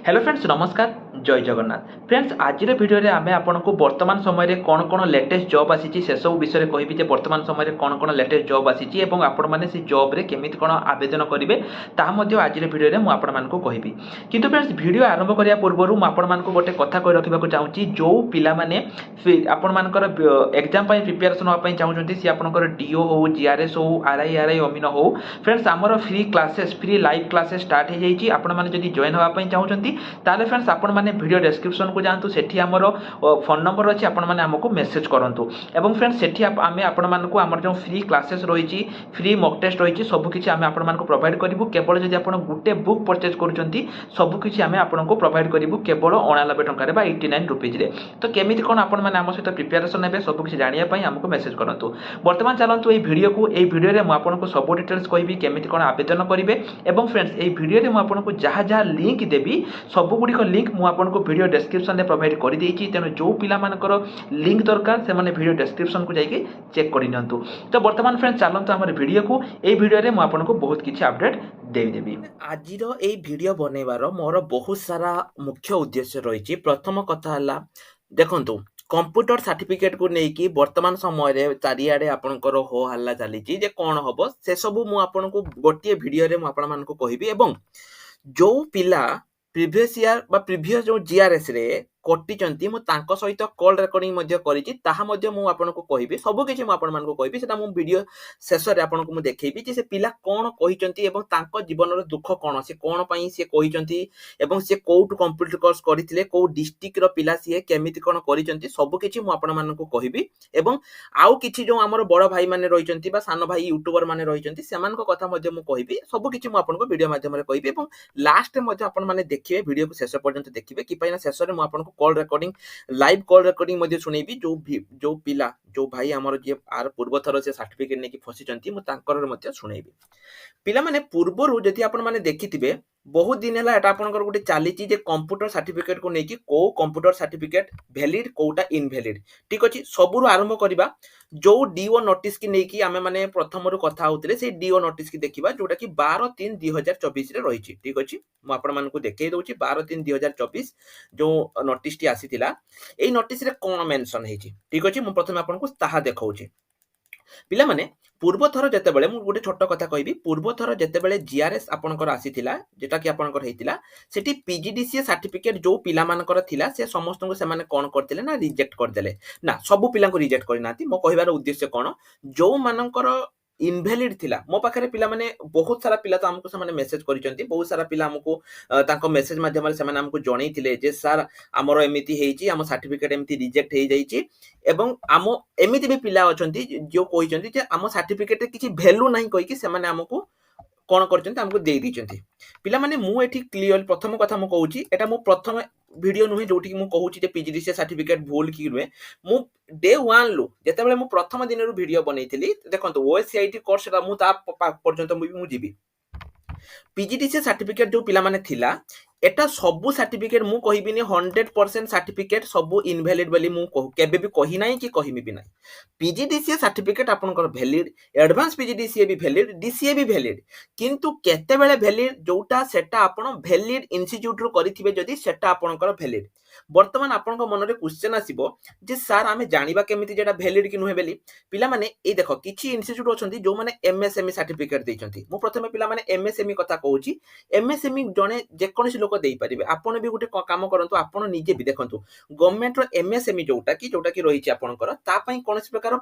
Hello friends नमस्कार जय Jagannath friends आज भिडियो रे आमे आपनको वर्तमान समय रे कौन कौन लेटेस्ट जॉब आसी से सब विषय कहबी जे वर्तमान समय रे कौन कौन लेटेस्ट जॉब आसी एवं आपण माने से जॉब रे केमिति कौन आवेदन करेंगे ताहा मध्ये आज भिडियो रे मु आपण मानको कहबी किंतु फ्रेंड्स वीडियो आरंभ करिया पूर्व मु आपण मानको गोटे कथा कहि रखिबाको चाहूची जो पिला माने आपण मानकर एग्जाम पई प्रिपरेशन होआ पई चाहूचंती से आपनकर डीओ हो जीआरएस हो आरआई अमीन हो फ्रेंड्स आमर free classes free live classes start हो जाइए आपण माने जदी जॉइन होआ पई चाहूचंती ताले फ्रेंड्स आपण माने वीडियो डिस्क्रिप्शन को जानतु सेठी हमर फोन नंबर अछि आपण माने हमको मेसेज करंतु एवं फ्रेंड्स सेठी आमे आपण मानको हमर जो फ्री क्लासेस रहिछि फ्री मॉक टेस्ट रहिछि सब किछि आमे आपण मानको प्रोवाइड करिवु केवल जदि आपण गुटे बुक परचेज करूचंती सब किछि आमे आपनको प्रोवाइड करिवु केवल 89 टंका रे बा 89 रुपीज रे तो केमिति कोन आपण माने हम सहित प्रिपरेशन हेबे सब किछि जानिया पई हमको मेसेज करंतु वर्तमान चलंतु ए वीडियो रे मु आपनको सब डिटेल्स कहबी केमिति कोन आवेदन करिवे एवं फ्रेंड्स ए वीडियो रे मु आपनको जहा जहा लिंक देबी सब गुडी लिंक मु आपनको वीडियो डिस्क्रिप्शन में प्रोवाइड कर देछि तेनो जो पिला मानकर लिंक दरकार से माने वीडियो डिस्क्रिप्शन को जाइए चेक कर नियंतु तो वर्तमान फ्रेंड्स चलंतु हमर वीडियो को ए वीडियो रे मु आपनको बहुत किछि अपडेट देइ देबी आज रो ए वीडियो बनेबार मोर बहुत सारा मुख्य उद्देश्य रहिछि प्रथम कथा हला देखंतु कंप्यूटर सर्टिफिकेट को लेकिन वर्तमान समय रे चारिआडे आपनकर हो हल्ला चली जे कौन हम से सब मु आपनको गोटे वीडियो रे मु आपण मानको कहबी एवं जो पिला प्रीवियस ईयर बा प्रीवियस जो जीआरएस रे कटिचंती मु तांको सहित कॉल रेकॉर्डिंग मध्ये करिछि ताहा मध्ये मु आपनको कहबी सब किछि मु आपण मानको कहबी सेटा मु वीडियो शेष रे आपनको मु देखैबी जे से पिला कोन कहिचंती एवं तांको जीवन रो दुख कोन से कोन पई से कहिचंती एवं से कोउट कंप्लीट कोर्स करिथिले को डिस्ट्रिक्ट रो पिला से केमिति कोन करिचंती सब किछि मु आपण मानको कहबी एवं आउ किछि जो हमर बड़ भाई माने रहिचंती बा सान भाई यूट्यूबर माने रहिचंती सेमानको कथा मध्ये मु कहबी सब किछि मु आपनको वीडियो माध्यम रे कहबी एवं लास्ट मध्ये आपण माने देखिबे वीडियो को शेष पर्यंत देखिबे कि पई ना शेष रे मु आपनको call recording live call recording मध्ये सुनेबी जो पिला जो भाई हमर जे आर पूर्व थरो से सर्टिफिकेट नेकी फसिचंती मु तांकर मध्ये सुनेबी पिला माने पूर्वरु जदि आपण माने देखिथिबे बहुत दिन है एटा आपनकर गोटे चली जे कंप्यूटर सर्टिफिकेट को लेकिन को कंप्यूटर सर्टिफिकेट वैलिड कोटा इनवैलिड ठीक अछि सबुरु आरंभ करिबा जो डीओ नोटिस की नेकी आमे माने प्रथम रु कथा होतले से डीओ नोटिस की देखिबा जोटा कि 12/3/2024 रे रहिछि ठीक अछि मु आपण मानकु देखै दउछि 12/3/2024 जो नोटिस टी आसीतिला एई नोटिस रे कोन मेंशन हेछि ठीक अछि मु प्रथम आपनकु ताहा देखौछि पिला माने पूर्व थर जते बेले मु गोटे छोट कथा कहबी पूर्व थर जते बेले जीआरएस आपनकर आसीतिला जेटा कि आपनकर हेतिला सेठी पीजीडीसीए सर्टिफिकेट जो पिला मानकर थिला से समस्त को से माने कोन करथिले ना रिजेक्ट कर देले ना सब पिला को रिजेक्ट करनाती मो कहबार उद्देश्य कोन जो मानकर इनवैलिड थिला मो पाखरे पिला माने बहुत सारा पिला तो हमको से माने मेसेज करिसंती बहुत सारा पिला हमको तांको मेसेज माध्यम रे से माने हमको जणैथिले जे सर हमरो एमिति हेछि हम सर्टिफिकेट एमिति रिजेक्ट हे जाइछि एवं आम एमिति भी पिला अछंती जो कहिसंती जे हम सर्टिफिकेट रे किछि वैल्यू नाही कहि कि से माने हमको कोन करचंती हमको देई दिचंती पिला माने मु एठी क्लियर प्रथम कथा मु कहूची एटा मु प्रथम वीडियो नुहे जोठी मु कहूची जे पीजीडीसी सर्टिफिकेट भूल की रुए मु डे 1 लु जते बेले मु प्रथम दिन रु वीडियो बनैथिली देखंतु ओएससीआईटी कोर्स रा मु ता पर्यंत मु जीबी पीजीडीसी सर्टिफिकेट जो पिला माने थिला एटा सबु सर्टिफिकेट मु कहिबिनी 100% सर्टिफिकेट सबु इनवैलिड बोली मु केबे भी कहि नाही कि कहिमि भी नाही पीजीडीसीए सर्टिफिकेट आपनकर वैलिड एडवांस पीजीडीसीए भी वैलिड डीसीए भी वैलिड किंतु केते बेले वैलिड जोटा सेटा आपण वैलिड इंस्टीट्यूट रो करिथिबे जदी सेटा आपनकर वैलिड वर्तमान आपनका मन रे क्वेश्चन आसीबो जे सर आमे जानिबा केमिति जेटा वैलिड कि नुहे बेली पिला माने ए देखो किछि इंस्टीट्यूट अछंती जो माने एमएसएमई सर्टिफिकेट दैछंती मु प्रथमे पिला माने एमएसएमई कथा कहूची एमएसएमई जने जे कोनसी लोक देई परिबे आपण भी गुटे काम करंतु आपण निजे भी देखंतु गवर्नमेंट रो एमएसएमई जोटा कि रहिछि आपनकर ता पई कोनसी प्रकार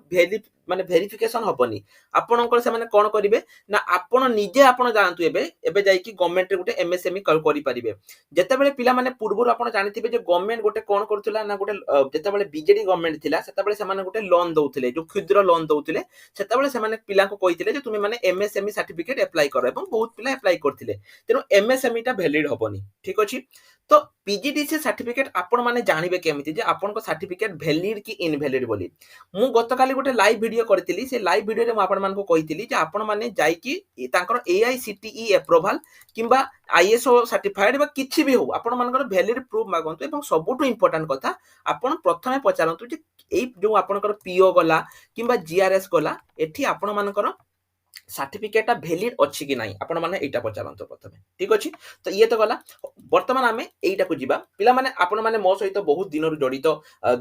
माने वेरिफिकेशन हबनी आपनकर से माने कोन करिवे ना आपण निजे आपण जानतु एबे जाई कि गवर्नमेंट रे गुटे एमएसएमई करि परिबे जते बेले पिला माने पूर्वरु आपण जानिथिबे जे गवर्नमेंट गोटे कोन करथुला ना गोटे जते बेले बीजेडी गवर्नमेंट थिला सेता बेले से माने गोटे लोन दउथिले जो क्षुद्र लोन दउथिले सेता बेले से माने पिला को कहिथिले जे तुमे माने एमएसएमई सर्टिफिकेट अप्लाई करो एवं बहुत पिला अप्लाई करथिले तेनो एमएसएमई टा वैलिड हबनी ठीक अछि तो पीजीडीसी सर्टिफिकेट आपण माने जानिबे केमिति जे आपण को सर्टिफिकेट वैलिड कि इनवैलिड बोली मु गतकाली गोटे लाइव वीडियो करथिली से लाइव वीडियो रे मु आपण मान को कहिथिली जे आपण माने जाई कि तांकर एआईसीटीई अप्रूवल किंबा आईएसओ सर्टिफाइड बा किछि भी हो आपण मानकर वैलिड प्रूफ मागंतु एवं सबुटु इंपोर्टेंट कथा आपण प्रथमे पचारंतु जे एई जो आपणकर पीओ गला किंबा जीआरएस गला एठी आपण मानकर सर्टिफिकेटा भैलिड अच्छी कि नहीं आपण मैंने यहाँ पचारत प्रथम ठीक अच्छे तो ये तो गला बर्तमान आम यहीटा को जीवा पिला माने आपण मैंने मो सहित बहुत दिन जड़ित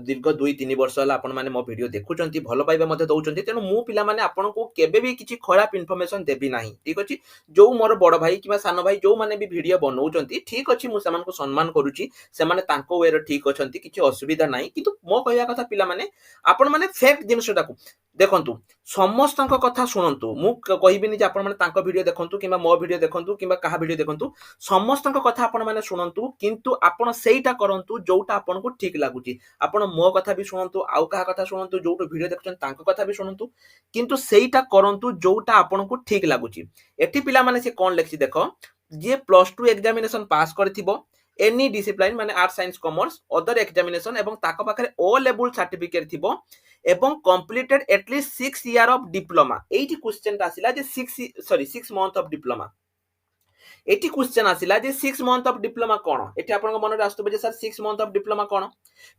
दीर्घ 2-3 वर्ष है आपण मैंने मो वीडियो देखुं भल पाइबा मते दौरान तेणु मु पिला माने आपण को केबे भी किसी खराब इनफॉरमेशन देबी नहीं ठीक अच्छे जो मोर बड़ भाई कि सान भाई जो मैंने भी वीडियो बनाऊँ ठीक अच्छे मुझे सम्मान करुच्ची से वे ठीक अच्छा किसी असुविधा ना कि मो कह कथा पिला माने आपण मैंने फैक्ट जिनटा देखंतु समस्त कथा शुणु मु कहबिनी जे आपण माने वीडियो देखंतु कि मो वीडियो देखंतु कि कहा वीडियो देखंतु समस्त कथा आपण माने शुणु किंतु आपण सेटा करंतु जोटा आपण को ठीक लागुची आपण मो कथा भी शुणु आउ कहा कथा शुणु जोटो वीडियो देखछन तांको कथा भी शुणु किंतु सेटा करंतु जोटा आपण को ठीक लागुची एठी पिला माने से कोन लेखि देखो जे +2 एग्जामिनेशन पास करथिबो एनी डिसिप्लिन माने art science commerce other examination एवं ताको पाखरे ओ लेवल सर्टिफिकेट थिबो एवं completed at least 6 year of diploma एटी क्वेश्चन आसिला जे 6 मंथ ऑफ डिप्लोमा एटी क्वेश्चन आसिला जे 6 मंथ ऑफ डिप्लोमा कोन एटी आपन मन रे आस्तबे जे सर 6 मंथ ऑफ डिप्लोमा कोन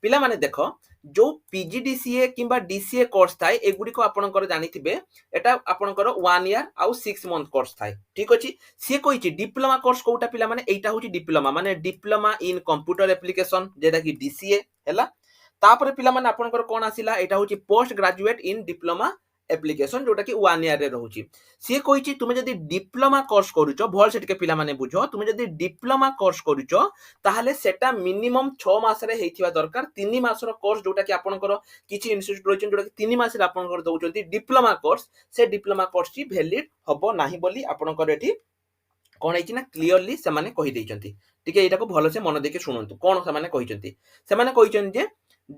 पिला माने देखो जो पीजीडीसीए किंबा डीसीए कोर्स थाए एगुडी को आपनकर जानिथिबे एटा आपनकर 1 ईयर आउ 6 मंथ कोर्स थाए ठीक अछि से कहिछि डिप्लोमा कोर्स कोटा पिला माने एटा होछि डिप्लोमा माने डिप्लोमा इन कंप्यूटर एप्लीकेशन जेटा कि डीसीए हैला तापर पिला माने आपनकर कोन आसिला एटा होछि post graduate in diploma application जोटा कि 1 ईयर रे रहउछि से कहिछि तुमे जदी डिप्लोमा कोर्स करूचो भल से टिके पिला माने बुझो तुमे जदी डिप्लोमा कोर्स करूचो ताहले सेटा मिनिमम 6 मास रे हेथिबा दरकार 3 मास रो कोर्स जोटा कि आपनकर किछि इंस्टीट्यूट रहिछन जोटा कि 3 मास रे आपनकर दउचंती डिप्लोमा कोर्स से डिप्लोमा कोर्स ची वैलिड हबो नाही बोली आपनकर एठी कोन हेछि ना क्लियरली से माने कहि दैचंती टिके एटा को भलो से मन देके सुनंतु कोन से माने कहिचंती से माने कहिचन जे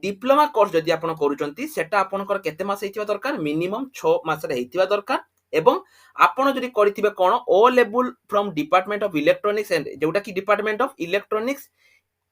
डिप्लोमा कोर्स जदि आपण करूचंती सेटा आपनकर केते मास हेतिबा दरकार मिनिमम 6 मास रे हेतिबा दरकार एवं आपण जदि करिथिबे कोन O level from department of electronics and जोटा कि डिपार्टमेंट ऑफ इलेक्ट्रॉनिक्स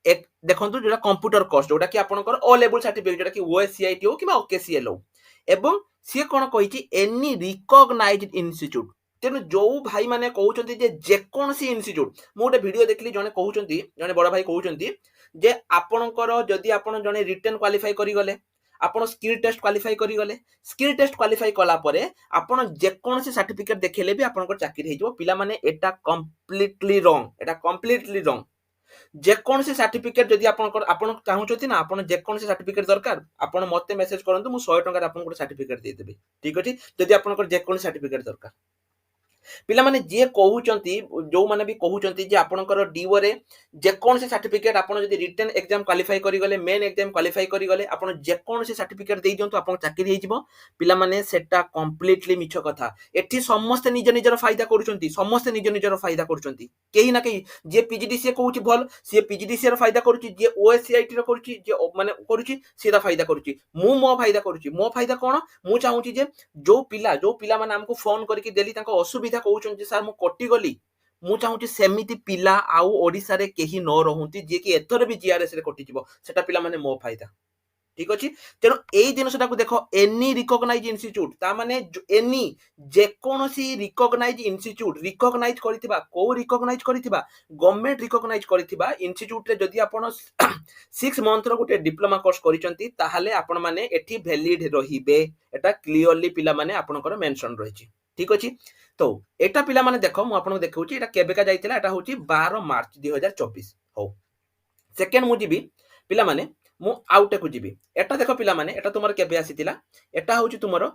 एक देखंतु जोटा कंप्यूटर कोर्स जोटा कि आपनकर ओ लेवल सर्टिफिकेट जोटा कि ओएससीआईटी हो किबा ओकेसीएल हो एवं से कोन कहिछि एनी रिकॉग्नाइज्ड इंस्टीट्यूट तेनु जो भाई माने कहउचंती जे जेकोनसी इंस्टीट्यूट मु गोटे वीडियो देखली जने कहउचंती जने बड़ भाई कहउचंती जे आपनकर जदि आपण जने रिटन क्वालिफाई करि गले आपण स्किल टेस्ट क्वालिफाई करि गले स्किल टेस्ट क्वालिफाई कला परे आपण जेकोनसी सर्टिफिकेट देखेले भी आपनकर चाकरी हेजो पिला माने एटा कंप्लीटली रॉन्ग जेकोनसी सर्टिफिकेट जदि आपनकर आपण चाहउचंती ना आपण जेकोनसी सर्टिफिकेट दरकार आपण मते मेसेज करंतु मु 100 टका आपनकर सर्टिफिकेट दे देबे ठीक अछि जदि आपनकर जेकोनसी सर्टिफिकेट दरकार पिला माने जे कहउचंती जो माने भी कहउचंती जे आपनकर डीओ रे जेकोन से सर्टिफिकेट आपण जदी रिटन एग्जाम क्वालिफाई करि गले मेन एग्जाम क्वालिफाई करि गले आपण जेकोन से सर्टिफिकेट देइ दियंतु आपण चाकरी हेइ जिवो पिला माने सेटा कंप्लीटली मिछ कथा एठी समस्त निज निजर फायदा करूचंती समस्त निज निजर फायदा करूचंती केही ना केही जे पीजीडीसीए कहउची भल से पीजीडीसीए र फायदा करूची जे ओएससीआईटी र करूची जे माने करूची सेटा फायदा करूची मो फायदा कोन मु चाहूची जे जो पिला माने हमको फोन करके देली तांको असुविधा कहउचन जे सर मु कटि गली मु चाहूची सेमिति पिला आउ ओडिसा रे केही न रहउती जे कि एथर भी जीआरएस रे कटि जिवो सेटा पिला माने मो फायदा ठीक अछि तेनो एई जिनसटा को देखो एनी रिकॉग्नाइज इंस्टीट्यूट ता माने एनी जे कोनोसी रिकॉग्नाइज इंस्टीट्यूट रिकॉग्नाइज करथिबा को रिकॉग्नाइज करथिबा गवर्नमेंट रिकॉग्नाइज करथिबा इंस्टीट्यूट रे जदी आपण 6 मंथ रो गुटे डिप्लोमा कोर्स करिसंती ताहाले आपण माने एठी वैलिड रहिबे एटा क्लियरली पिला माने आपणकर मेंशन रहिछि ठीक अछि तो एटा पिला माने देखो मु आपन देखौछि एटा केबेका जाइतिला एटा होछि 12 मार्च 2024 हो सेकंड मु जिबी पिला माने मु आउटे को जिबी एटा देखो पिला माने एटा तुमर केबे आसीतिला एटा होछि तुमर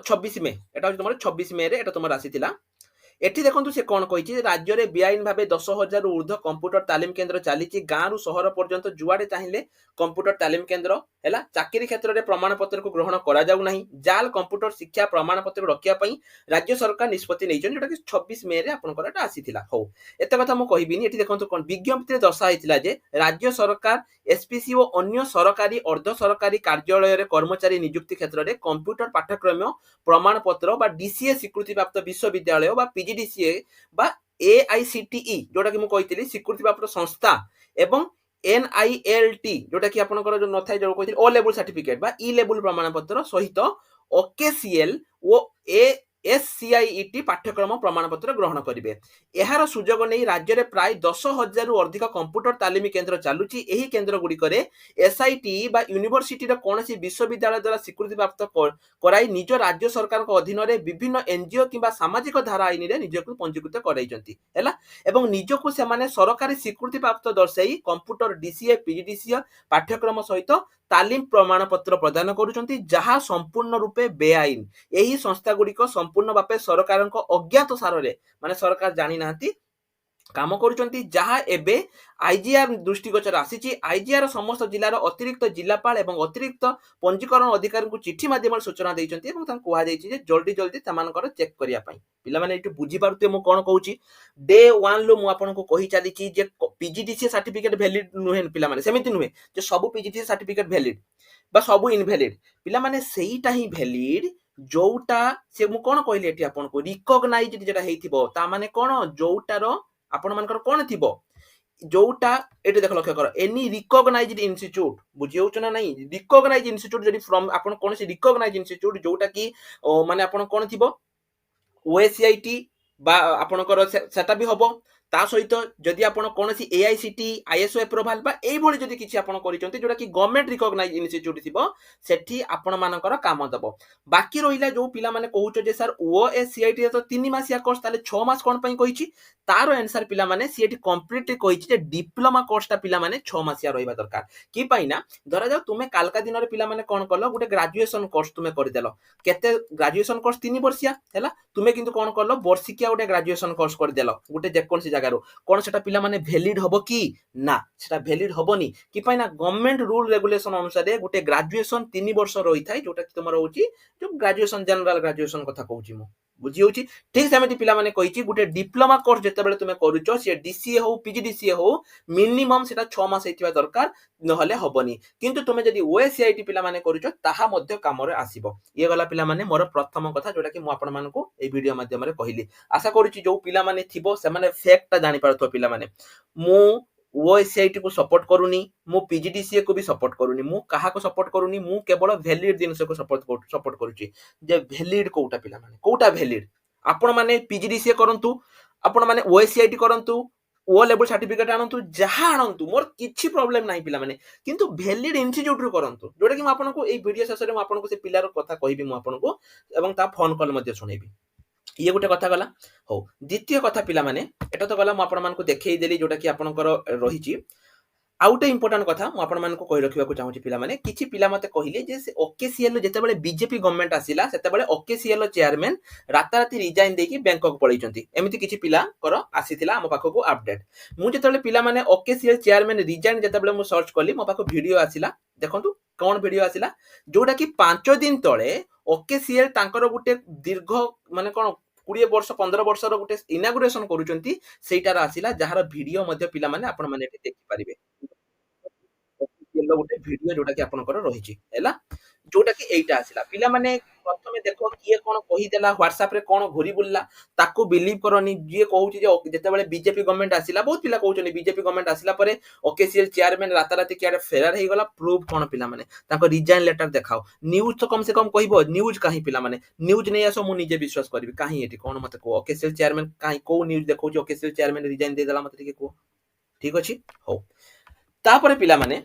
26 मे एटा होछि तुमर 26 मे रे एटा तुमर आसीतिला एठी देखंतु से कोन कहिछि राज्य रे बेआईन भाबे 10,000 रु ऊर्ध्व कंप्यूटर तालीम केंद्र चालिछि गां रु शहर पर्यंत जुआडे चाहिले कंप्यूटर तालीम केंद्र हैला चाकरी क्षेत्र रे प्रमाण पत्र को ग्रहण करा जाउ नाही जाल कंप्यूटर शिक्षा प्रमाण पत्र रखिया पई राज्य सरकार निष्पत्ति नै जेटा कि 26 मे रे आपन करटा आसीथिला हो एते कथा मु कहिबिनी एठी देखंतु कोन विज्ञप्ति रे दर्शा हितला जे राज्य सरकार एसपीसी ओ अन्य सरकारी अर्ध सरकारी कार्यालय रे कर्मचारी नियुक्ति क्षेत्र रे कंप्यूटर पाठ्यक्रम प्रमाण पत्र बा डीसीए स्वीकृति प्राप्त विश्वविद्यालय बा पीजीडीसीए बा एआईसीटीई जोटा कि मु कहितली स्वीकृति प्राप्त संस्था एवं एनआईएलटी जोटा कि आपनकर जो नथाय जो कहितली ओ लेवल सर्टिफिकेट बा ई लेवल प्रमाण पत्र सहित ओकेसीएल ओ SCIET ପାଠ୍ୟକ୍ରମ ପ୍ରମାଣପତ୍ର ଗ୍ରହଣ କରିବେ। ଏହାର ସୁଯୋଗ ନେଇ ରାଜ୍ୟରେ ପ୍ରାୟ 10,000 ରୁ ଅଧିକ କମ୍ପ୍ୟୁଟର ତାଲିମ କେନ୍ଦ୍ର ଚାଲୁଛି। ଏହି କେନ୍ଦ୍ର ଗୁଡ଼ିକରେ SIT ବା ୟୁନିଭର୍ସିଟିର କୌଣସି ବିଶ୍ୱବିଦ୍ୟାଳୟ ଦ୍ୱାରା ସ୍ୱୀକୃତିପ୍ରାପ୍ତ କରାଇ ନିଜ ରାଜ୍ୟ ସରକାରଙ୍କ ଅଧୀନରେ ବିଭିନ୍ନ NGO କିମ୍ବା ସାମାଜିକ ଧାରା ଆଇନରେ ନିଜକୁ ପଞ୍ଜୀକୃତ କରାଇଛନ୍ତି ହେଲା। ଏବଂ ନିଜକୁ ସେମାନେ ସରକାରୀ ସ୍ୱୀକୃତିପ୍ରାପ୍ତ ଦର୍ଶାଇ କମ୍ପ୍ୟୁଟର DCA PGDCA ପାଠ୍ୟକ୍ରମ ସହିତ ତାଲିମ ପ୍ରମାଣପତ୍ର ପ୍ରଦାନ କରୁଛନ୍ତି, ଯାହା ସମ୍ପୂର୍ଣ୍ଣ ରୂପେ ବେଆଇନ। ଏହି ସଂସ୍ଥା ଗୁଡ଼ିକ ସମ୍ପୂର୍ଣ୍ଣ ଭାବେ ସରକାରଙ୍କ ଅଜ୍ଞାତ ସାରରେ ମାନେ ସରକାର ଜାଣି ନାହାନ୍ତି କାମ କରୁଛନ୍ତି, ଯାହା ଏବେ IGR ଦୃଷ୍ଟିଗୋଚର ଆସିଛି। IGR ସମସ୍ତ ଜିଲ୍ଲାର ଅତିରିକ୍ତ ଜିଲ୍ଲାପାଳ ଏବଂ ଅତିରିକ୍ତ ପଞ୍ଜୀକରଣ ଅଧିକାରୀଙ୍କୁ ଚିଠି ମାଧ୍ୟମରେ ସୂଚନା ଦେଇଛନ୍ତି ଏବଂ ତାଙ୍କୁ କୁହାଯାଇଛି ଯେ ଜଲ୍ଦି ସେମାନଙ୍କର ଚେକ୍ କରିବା ପାଇଁ। ପିଲାମାନେ ଏଇଠି ବୁଝିପାରୁଥିବେ ମୁଁ କ'ଣ କହୁଛି। ଡେ 1 ରୁ ମୁଁ ଆପଣଙ୍କୁ କହି ଚାଲିଛି ଯେ PGDCA ସାର୍ଟିଫିକେଟ ଭ୍ୟାଲିଡ ନୁହେଁ ପିଲାମାନେ, ସେମିତି ନୁହେଁ ଯେ ସବୁ PGDCA ସାର୍ଟିଫିକେଟ ଭ୍ୟାଲିଡ বা ସବୁ ইনভ্যালিড। ପିଲାମାନେ ସେଇଟା ହିଁ ଭ୍ୟାଲିଡ ଯୋଉଟା ସେ ମୁଁ କ'ଣ କହିଲି ଏଠି ଆପଣଙ୍କୁ ରିକଗନାଇଜ୍ଡ ଯେଟା ହେଇଥିବ, ତା ମାନେ କ'ଣ ଯୋଉଟାର ଆପଣମାନଙ୍କର କ'ଣ ଥିବ ଯୋଉଟା ଏଠି ଦେଖ ଲକ୍ଷ୍ୟ କର ଏନି ରିକଗନାଇଜ୍ଡ ଇନଷ୍ଟିଚ୍ୟୁଟ ବୁଝି ହଉଛି ନା ନାହିଁ। ରିକଗନାଇଜ୍ଡ ଇନଷ୍ଟିଚ୍ୟୁଟ ଯଦି ଫ୍ରମ ଆପଣ କୌଣସି ରିକଗନାଇଜ୍ଡ ଇନଷ୍ଟିଚ୍ୟୁଟ ଯୋଉଟା କି ମାନେ ଆପଣ କ'ଣ ଥିବ OSCIT বা ଆପଣଙ୍କର ସେଟା ବି ହବ। ତା ସହିତ ଯଦି ଆପଣ କୌଣସି AICT ISO ଆପ୍ରୁଭାଲ ବା ଏଇଭଳି ଯଦି କିଛି ଆପଣ କରିଛନ୍ତି ଯୋଉଟା କି ଗଭର୍ଣ୍ଣମେଣ୍ଟ ରିକଗନାଇଜ ଇନଷ୍ଟିଚ୍ୟୁଟ ଥିବ, ସେଠି ଆପଣମାନଙ୍କର କାମ ଦବ। ବାକି ରହିଲା ଯୋଉ ପିଲାମାନେ କହୁଛ ଯେ ସାର୍ OSCIT ତ 3 ମାସିଆ କୋର୍ସ, ତାହେଲେ 6 ମାସ କ'ଣ ପାଇଁ କହିଛି? ତାର ଆନ୍ସର ପିଲାମାନେ ସିଏଠି କମ୍ପ୍ଲିଟଲି କହିଛି ଯେ ଡିପ୍ଲୋମା କୋର୍ସଟା ପିଲାମାନେ 6 ମାସିଆ ରହିବା ଦରକାର। କି ପାଇଁ ନା ଧରାଯାଉ ତୁମେ କାଲକା ଦିନରେ ପିଲାମାନେ କ'ଣ କଲ ଗୋଟେ ଗ୍ରାଜୁଏସନ କୋର୍ସ ତୁମେ କରିଦେଲ। କେତେ ଗ୍ରାଜୁଏସନ କୋର୍ସ 3 ବର୍ଷିଆ ହେଲା, ତୁମେ କିନ୍ତୁ କ'ଣ କଲ ବର୍ଷିକିଆ ଗୋଟେ ଗ୍ରାଜୁଏସନ କୋର୍ସ କରିଦେଲ ଗୋଟେ ଯେକୌଣସି ଜାଗାରୁ। କ'ଣ ସେଟା ପିଲାମାନେ ଭ୍ୟାଲିଡ ହବ କି? ନା, ସେଟା ଭ୍ୟାଲିଡ ହବନି। କି ପାଇଁ ନା ଗଭର୍ଣ୍ଣମେଣ୍ଟ ରୁଲ ରେଗୁଲେସନ ଅନୁସାରେ ଗୋଟେ ଗ୍ରାଜୁଏସନ 3 ବର୍ଷ ରହିଥାଏ, ଯୋଉଟା କି ତମର ହଉଛି ଯୋଉ ଗ୍ରାଜୁଏସନ ଜେନେରାଲ ଗ୍ରାଜୁଏସନ କଥା କହୁଛି ମୁଁ, ବୁଝି ହଉଛି। ଠିକ ସେମିତି ପିଲାମାନେ କହିଛି ଗୋଟେ ଡିପ୍ଲୋମା କୋର୍ସ ଯେତେବେଳେ ତୁମେ କରୁଛ ସେ DCA ହଉ PGDCA ହଉ ମିନିମମ୍ ସେଟା 6 ମାସ ହେଇଥିବା ଦରକାର, ନହେଲେ ହବନି। କିନ୍ତୁ ତୁମେ ଯଦି OSCIT ପିଲାମାନେ କରୁଛ ତାହା ମଧ୍ୟ କାମରେ ଆସିବ। ଇଏ ଗଲା ପିଲାମାନେ ମୋର ପ୍ରଥମ କଥା ଯୋଉଟା କି ମୁଁ ଆପଣମାନଙ୍କୁ ଏଇ ଭିଡିଓ ମାଧ୍ୟମରେ କହିଲି। ଆଶା କରୁଛି ଯୋଉ ପିଲାମାନେ ଥିବ ସେମାନେ ଫ୍ୟାକ୍ଟଟା ଜାଣିପାରୁଥିବ। ପିଲାମାନେ ମୁଁ OSCIT କୁ ସପୋର୍ଟ କରୁନି, ମୁଁ PGDCA କୁ ବି ସପୋର୍ଟ କରୁନି, ମୁଁ କାହାକୁ ସପୋର୍ଟ କରୁନି, ମୁଁ କେବଳ ଭ୍ୟାଲିଡ ଜିନିଷକୁ ସପୋର୍ଟ କରୁଛି। ଯେ ଭ୍ୟାଲିଡ କୋଉଟା ପିଲାମାନେ, କୋଉଟା ଭ୍ୟାଲିଡ? ଆପଣ ମାନେ PGDCA କରନ୍ତୁ, ଆପଣ ମାନେ OSCIT କରନ୍ତୁ, O ଲେଭେଲ ସାର୍ଟିଫିକେଟ ଆଣନ୍ତୁ, ଯାହା ଆଣନ୍ତୁ, ମୋର କିଛି ପ୍ରୋବ୍ଲେମ ନାହିଁ ପିଲାମାନେ, କିନ୍ତୁ ଭ୍ୟାଲିଡ ଇନଷ୍ଟିଚ୍ୟୁଟରୁ କରନ୍ତୁ। ଯୋଉଟା କି ମୁଁ ଆପଣଙ୍କୁ ଏଇ ଭିଡିଓ ଶେଷରେ ମୁଁ ଆପଣଙ୍କୁ ସେ ପିଲାର କଥା କହିବି ମୁଁ ଆପଣଙ୍କୁ, ଏବଂ ତା ଫୋନ କଲ ମଧ୍ୟ ଶୁଣେଇବି। ଇଏ ଗୋଟେ କଥା ଗଲା। ହଉ, ଦ୍ୱିତୀୟ କଥା ପିଲାମାନେ ଏଟା ତ ଗଲା ମୁଁ ଆପଣମାନଙ୍କୁ ଦେଖେଇଦେଲି ଯୋଉଟା କି ଆପଣଙ୍କର ରହିଛି। ଆଉ ଗୋଟେ ଇମ୍ପୋର୍ଟାଣ୍ଟ କଥା ମୁଁ ଆପଣମାନଙ୍କୁ କହି ରଖିବାକୁ ଚାହୁଁଛି ପିଲାମାନେ, କିଛି ପିଲା ମତେ କହିଲେ ଯେ ସେ OKCL ଯେତେବେଳେ ବିଜେପି ଗଭର୍ଣ୍ଣମେଣ୍ଟ ଆସିଲା ସେତେବେଳେ OKCL ଚେୟାରମ୍ୟାନ ରାତାରାତି ରିଜାଇନ ଦେଇକି ବ୍ୟାଙ୍କକ୍ ପଳେଇଛନ୍ତି। ଏମିତି କିଛି ପିଲାଙ୍କର ଆସିଥିଲା ଆମ ପାଖକୁ ଆପଡେଟ। ମୁଁ ଯେତେବେଳେ ପିଲାମାନେ OKCL ଚେୟାରମ୍ୟାନ ରିଜାଇନ ଯେତେବେଳେ ମୁଁ ସର୍ଚ୍ଚ କଲି ମୋ ପାଖକୁ ଭିଡିଓ ଆସିଲା। ଦେଖନ୍ତୁ କ'ଣ ଭିଡିଓ ଆସିଲା, ଯୋଉଟା କି 5 ଦିନ ତଳେ OKCL ତାଙ୍କର ଗୋଟେ ଦୀର୍ଘ ମାନେ କ'ଣ 20 ବର୍ଷ 15 ବର୍ଷର ଗୋଟେ ଇନାଗୁରେସନ କରୁଛନ୍ତି, ସେଇଟାର ଆସିଲା, ଯାହାର ଭିଡିଓ ମଧ୍ୟ ପିଲାମାନେ ଆପଣମାନେ ଏଠି ଦେଖିପାରିବେ। ଗୋଟେ ଭିଡିଓ ଯୋଉଟା କି ଆପଣଙ୍କର ରହିଛି ହେଲା, ଯୋଉଟା କି ଏଇଟା ଆସିଲା। ପିଲାମାନେ ପ୍ରଥମେ ଦେଖ କିଏ କ'ଣ କହିଦେଲା ହ୍ୱାଟ୍ସଆପ ରେ କ'ଣ ଘୁରି ବୁଲିଲା, ତାକୁ ବିଲିଭ କରନି। ଯିଏ କହୁଛି ଯେ ଯେତେବେଳେ ବିଜେପି ଗଭର୍ଣ୍ଣମେଣ୍ଟ ଆସିଲା, ବହୁତ ପିଲା କହୁଛନ୍ତି ବିଜେପି ଗଭର୍ଣ୍ଣମେଣ୍ଟ ଆସିଲା ପରେ OKCL ଚେୟାରମ୍ୟାନ ରାତାରାତି କିଆଡେ ଫେରାର ହେଇଗଲା। ପ୍ରୁଫ କ'ଣ ପିଲାମାନେ? ତାଙ୍କ ରିଜାଇନ ଲେଟର ଦେଖାଅ। ନ୍ୟୁଜ ତ କମ ସେ କମ କହିବ। ନ୍ୟୁଜ କାହିଁ ପିଲାମାନେ? ନ୍ୟୁଜ ନେଇ ଆସ, ମୁଁ ନିଜେ ବିଶ୍ୱାସ କରିବି। କାହିଁ ଏଠି କ'ଣ ମତେ କୁହ, OKCL ଚେୟାରମ୍ୟାନ କାହିଁ କୋଉ ନ୍ୟୁଜ ଦେଖଉଛି OKCL ଚେୟାରମ୍ୟାନ ରିଜାଇନ ଦେଇଦେଲା, ମତେ ଟିକେ କୁହ। ଠିକ ଅଛି, ହଉ। ତାପରେ ପିଲାମାନେ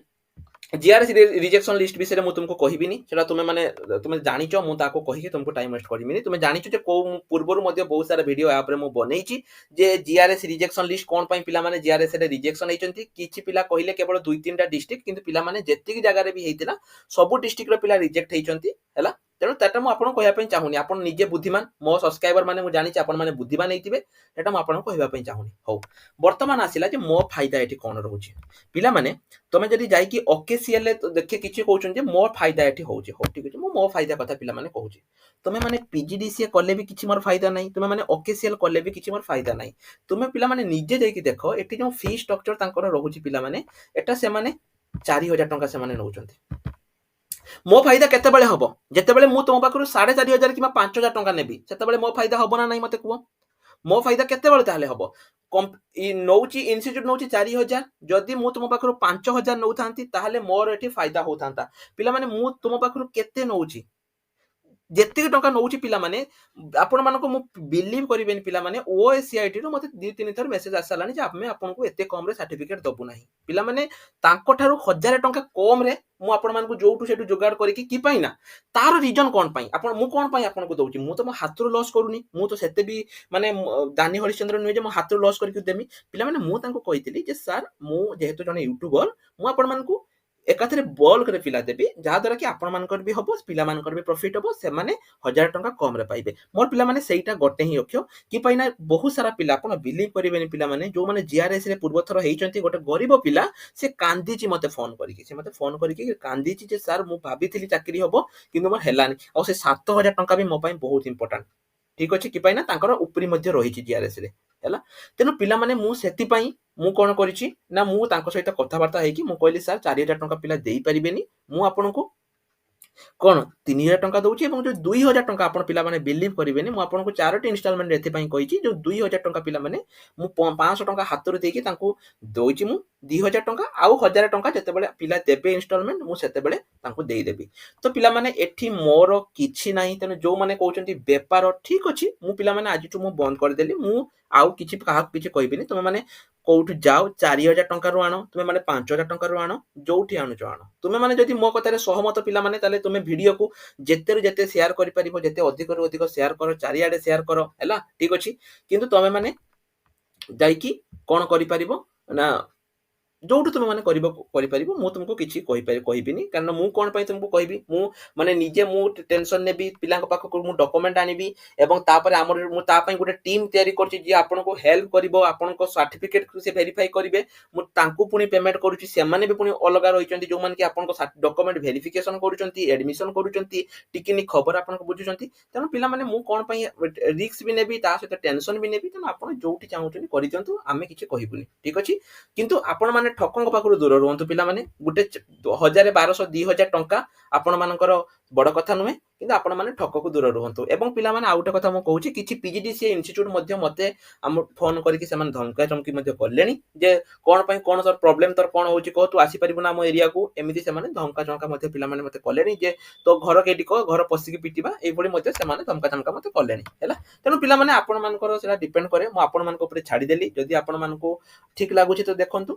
GRS ରିଜେକ୍ସନ ଲିଷ୍ଟ ବିଷୟରେ ମୁଁ ତୁମକୁ କହିବିନି, ସେଟା ତୁମେ ଜାଣିଛ, ମୁଁ ତାକୁ କହିକି ତୁମକୁ ଟାଇମ ୱେଷ୍ଟ କରିବିନି। ତୁମେ ଜାଣିଛ ଯେ କୋଉ ପୂର୍ବରୁ ମଧ୍ୟ ବହୁତ ସାରା ଭିଡିଓ ୟା ଉପରେ ମୁଁ ବନେଇଛି ଯେ GRS ରିଜେକ୍ସନ ଲିଷ୍ଟ କ'ଣ ପାଇଁ ପିଲାମାନେ GRS ରେ ରିଜେକ୍ସନ ହେଇଛନ୍ତି। କିଛି ପିଲା କହିଲେ କେବଳ 2-3ଟା ଡିଷ୍ଟ୍ରିକ୍ଟ, କିନ୍ତୁ ପିଲାମାନେ ଯେତିକି ଜାଗାରେ ବି ହେଇଥିଲା ସବୁ ଡିଷ୍ଟ୍ରିକ୍ଟର ପିଲା ରିଜେକ୍ଟ ହେଇଛନ୍ତି ହେଲା। ତେଣୁ ସେଟା ମୁଁ ଆପଣଙ୍କୁ କହିବା ପାଇଁ ଚାହୁଁନି, ଆପଣ ନିଜେ ବୁଦ୍ଧିମାନ, ମୋ ସବସ୍କ୍ରାଇବର ମାନେ ମୁଁ ଜାଣିଛି ଆପଣ ମାନେ ବୁଦ୍ଧିମାନ ହେଇଥିବେ, ସେଟା ମୁଁ ଆପଣଙ୍କୁ କହିବା ପାଇଁ ଚାହୁଁନି। ହଉ, ବର୍ତ୍ତମାନ ଆସିଲା ଯେ ମୋ ଫାଇଦା ଏଠି କ'ଣ ରହୁଛି। ପିଲାମାନେ ତମେ ଯଦି ଯାଇକି OKCL ଦେଖେ କିଛି କହୁଛନ୍ତି ଯେ ମୋ ଫାଇଦା ଏଠି ହଉଛି, ହଉ ଠିକ ଅଛି, ମୁଁ ମୋ ଫାଇଦା କଥା ପିଲାମାନେ କହୁଛି। ତମେ ମାନେ PGDCA କଲେ ବି କିଛି ମୋର ଫାଇଦା ନାହିଁ, ତୁମେ ମାନେ OKCL କଲେ ବି କିଛି ମୋର ଫାଇଦା ନାହିଁ। ତୁମେ ପିଲାମାନେ ନିଜେ ଯାଇକି ଦେଖ ଏଠି ଯୋଉ ଫି ଷ୍ଟ୍ରକ୍ଚର ତାଙ୍କର ରହୁଛି ପିଲାମାନେ, ଏଟା ସେମାନେ 4,000 ଟଙ୍କା ସେମାନେ ନଉଛନ୍ତି। ମୋ ଫାଇଦା କେତେବେଳେ ହବ? ଯେତେବେଳେ ମୁଁ ତୁମ ପାଖରୁ 4,500 କିମ୍ବା 5,000 ଟଙ୍କା ନେବି, ସେତେବେଳେ ମୋ ଫାଇଦା ହବ ନା ନାହିଁ ମତେ କୁହ? ମୋ ଫାଇଦା କେତେବେଳେ ତାହେଲେ ହବ? ନଉଛି ଇନଷ୍ଟିଚ୍ୟୁଟ ନଉଛି 4,000, ଯଦି ମୁଁ ତୁମ ପାଖରୁ 5,000 ନଉଥାନ୍ତି ତାହେଲେ ମୋର ଏଠି ଫାଇଦା ହଉଥାନ୍ତା। ପିଲାମାନେ ମୁଁ ତୁମ ପାଖରୁ କେତେ ନଉଛି? ଯେତିକି ଟଙ୍କା ନଉଛି ପିଲାମାନେ ଆପଣମାନଙ୍କୁ ମୁଁ ବିଲିଭ୍ କରିବେନି ପିଲାମାନେ ଓଏସିଆଇଟି ରୁ ମୋତେ 2-3 ଥର ମେସେଜ ଆସିସାରିଲାଣି ଯେ ଆମେ ଆପଣଙ୍କୁ ଏତେ କମରେ ସାର୍ଟିଫିକେଟ ଦବୁ ନାହିଁ। ପିଲାମାନେ ତାଙ୍କଠାରୁ 1000 ଟଙ୍କା କମରେ ମୁଁ ଆପଣମାନଙ୍କୁ ଯୋଉଠୁ ସେଠୁ ଯୋଗାଡ଼ କରିକି କି ପାଇଁ ନା ତାର ରିଜନ କଣ ପାଇଁ ଆପଣ ମୁଁ କଣ ପାଇଁ ଆପଣଙ୍କୁ ଦଉଛି ମୁଁ ତ ମୋ ହାତରୁ ଲସ୍ କରୁନି ମୁଁ ତ ସେତେ ବି ମାନେ ଦାନି ହରିଶ୍ଚନ୍ଦ୍ର ନୁହେଁ ଯେ ମୋ ହାତରୁ ଲସ୍ କରିକି ଦେମି। ପିଲାମାନେ ମୁଁ ତାଙ୍କୁ କହିଥିଲି ଯେ ସାର୍ ମୁଁ ଯେହେତୁ ଜଣେ ୟୁଟ୍ୟୁବର ମୁଁ ଆପଣମାନଙ୍କୁ ଏକାଥରେ ବଲ୍କରେ ପିଲା ଦେବି ଯାହାଦ୍ୱାରା କି ଆପଣମାନଙ୍କର ବି ହବ ପିଲାମାନଙ୍କର ବି ପ୍ରଫିଟ୍ ହବ ସେମାନେ 1000 ଟଙ୍କା କମରେ ପାଇବେ। ମୋର ପିଲାମାନେ ସେଇଟା ଗୋଟେ ହିଁ ଲକ୍ଷ୍ୟ କି ପାଇଁ ନା ବହୁତ ସାରା ପିଲା ଆପଣ ବିଲିଭ୍ କରିବେନି ପିଲାମାନେ ଯୋଉମାନେ ଜିଆରଏସ୍ ରେ ପୂର୍ବ ଥର ହେଇଛନ୍ତି ଗୋଟେ ଗରିବ ପିଲା ସେ କାନ୍ଦିଛି ମତେ ଫୋନ କରିକି କାନ୍ଦିଛି ଯେ ସାର୍ ମୁଁ ଭାବିଥିଲି ଚାକିରି ହବ କିନ୍ତୁ ମୋର ହେଲାନି ଆଉ ସେ 7000 ଟଙ୍କା ବି ମୋ ପାଇଁ ବହୁତ ଇମ୍ପୋର୍ଟାଣ୍ଟ। ଠିକ ଅଛି କି ପାଇଁ ନା ତାଙ୍କର ଉପରି ମଧ୍ୟ ରହିଛି ଜିଆରଏସ୍ ରେ ହେଲା। ତେଣୁ ପିଲାମାନେ ମୁଁ ସେଥିପାଇଁ ମୁଁ କଣ କରିଛି ନା ମୁଁ ତାଙ୍କ ସହିତ କଥାବାର୍ତ୍ତା ହେଇକି ମୁଁ କହିଲି ସାର୍ 4000 ଟଙ୍କା ପିଲା ଦେଇପାରିବେନି ମୁଁ ଆପଣଙ୍କୁ କଣ 3000 ଟଙ୍କା ଦଉଛି ଏବଂ ଯୋଉ 2000 ଟଙ୍କା ଆପଣ ପିଲାମାନେ ବିଲିଭ୍ କରିବେନି ମୁଁ ଆପଣଙ୍କୁ 4ଟି ଇନଷ୍ଟଲମେଣ୍ଟ ଏଥିପାଇଁ କହିଛି ଯୋଉ 2000 ଟଙ୍କା ପିଲାମାନେ ମୁଁ 500 ଟଙ୍କା ହାତରୁ ଦେଇକି ତାଙ୍କୁ ଦଉଛି ମୁଁ 2000 ଟଙ୍କା ଆଉ 1000 ଟଙ୍କା ଯେତେବେଳେ ପିଲା ଦେବେ ଇନଷ୍ଟଲମେଣ୍ଟ ମୁଁ ସେତେବେଳେ ତାଙ୍କୁ ଦେଇଦେବି। ତ ପିଲାମାନେ ଏଠି ମୋର କିଛି ନାହିଁ ତେଣୁ ଯୋଉମାନେ କହୁଛନ୍ତି ବେପାର ଠିକ ଅଛି ମୁଁ ପିଲାମାନେ ଆଜିଠୁ ମୁଁ ବନ୍ଦ କରିଦେଲି ମୁଁ ଆଉ କିଛି କାହାକୁ କିଛି କହିବିନି ତମେ ମାନେ କୋଉଠୁ ଯାଅ 4000 ଟଙ୍କାରୁ ଆଣ ତୁମେ ମାନେ 5000 ଟଙ୍କାରୁ ଆଣ ଯୋଉଠି ଆଣୁଛ ଆଣ ତୁମେ ମାନେ ଯଦି ମୋ କଥାରେ ସହମତ ପିଲାମାନେ ତାହେଲେ ତୁମେ ଭିଡିଓକୁ ଯେତେରୁ ଯେତେ ସେୟାର କରିପାରିବ ଯେତେ ଅଧିକରୁ ଅଧିକ ସେୟାର କର ଚାରିଆଡେ ସେୟାର କର ହେଲା ଠିକ ଅଛି। କିନ୍ତୁ ତମେ ମାନେ ଯାଇକି କଣ କରିପାରିବ ନା ଯୋଉଠୁ ତୁମେ ମାନେ କରିପାରିବ ମୁଁ ତୁମକୁ କିଛି କହିବିନି କାରଣ ମୁଁ କଣ ପାଇଁ ତୁମକୁ କହିବି ମୁଁ ମାନେ ନିଜେ ମୁଁ ଟେନସନ ନେବି ପିଲାଙ୍କ ପାଖକୁ ମୁଁ ଡକୁମେଣ୍ଟ ଆଣିବି ଏବଂ ତାପରେ ଆମର ମୁଁ ତା ପାଇଁ ଗୋଟେ ଟିମ୍ ତିଆରି କରିଛି ଯିଏ ଆପଣଙ୍କୁ ହେଲ୍ପ କରିବ ଆପଣଙ୍କ ସାର୍ଟିଫିକେଟକୁ ସେ ଭେରିଫାଇ କରିବେ ମୁଁ ତାଙ୍କୁ ପୁଣି ପେମେଣ୍ଟ କରୁଛି ସେମାନେ ବି ପୁଣି ଅଲଗା ରହିଛନ୍ତି ଯୋଉମାନେ କି ଆପଣଙ୍କ ଡକୁମେଣ୍ଟ ଭେରିଫିକେସନ କରୁଛନ୍ତି ଆଡମିସନ କରୁଛନ୍ତି ଟିକିନି ଖବର ଆପଣଙ୍କୁ ବୁଝୁଛନ୍ତି। ତେଣୁ ପିଲାମାନେ ମୁଁ କଣ ପାଇଁ ରିସ୍କ ବି ନେବି ତା ସହିତ ଟେନସନ ବି ନେବି ତେଣୁ ଆପଣ ଯୋଉଠି ଚାହୁଁଛନ୍ତି କରିଦିଅନ୍ତୁ ଆମେ କିଛି କହିବୁନି ଠିକ ଅଛି। କିନ୍ତୁ ଆପଣ ମାନେ ଠକଙ୍କ ପାଖରୁ ଦୂର ରୁହନ୍ତୁ ପିଲାମାନେ ଗୋଟେ 1000 1200 2000 ଟଙ୍କା ଆପଣ ମାନଙ୍କର ବଡ କଥା ନୁହେଁ କିନ୍ତୁ ଆପଣ ମାନେ ଠକକୁ ଦୂର ରୁହନ୍ତୁ। ଏବଂ ପିଲାମାନେ ଆଉ ଗୋଟେ କଥା ମୁଁ କହୁଛି କିଛି ପିଜିଡିସିଏ ଇନଷ୍ଟିଚ୍ୟୁଟ ମଧ୍ୟ ମତେ ଆମ ଫୋନ କରିକି ସେମାନେ ଧମକା ଚମକି ମଧ୍ୟ କଲେଣି ଯେ କଣ ପାଇଁ କଣ ତୋର ପ୍ରୋବ୍ଲେମ ତୋର କଣ ହଉଛି କହ ତୁ ଆସିପାରିବୁ ନା ଆମ ଏରିଆକୁ ଏମିତି ସେମାନେ ଧମକା ଚମକା ମଧ୍ୟ ପିଲାମାନେ ମତେ କଲେଣି ଯେ ତୋ ଘର କେଇଠି କହ ଘର ପଶିକି ପିଟିବା ଏଇଭଳି ମଧ୍ୟ ସେମାନେ ଧମକା ଚମକା ମତେ କଲେଣି ହେଲା। ତେଣୁ ପିଲାମାନେ ଆପଣ ମାନଙ୍କର ସେଟା ଡିପେଣ୍ଡ କରେ ମୁଁ ଆପଣ ମାନଙ୍କ ଉପରେ ଛାଡିଦେଲି ଯଦି ଆପଣ ମାନଙ୍କୁ ଠିକ ଲାଗୁଛି ତ ଦେଖନ୍ତୁ।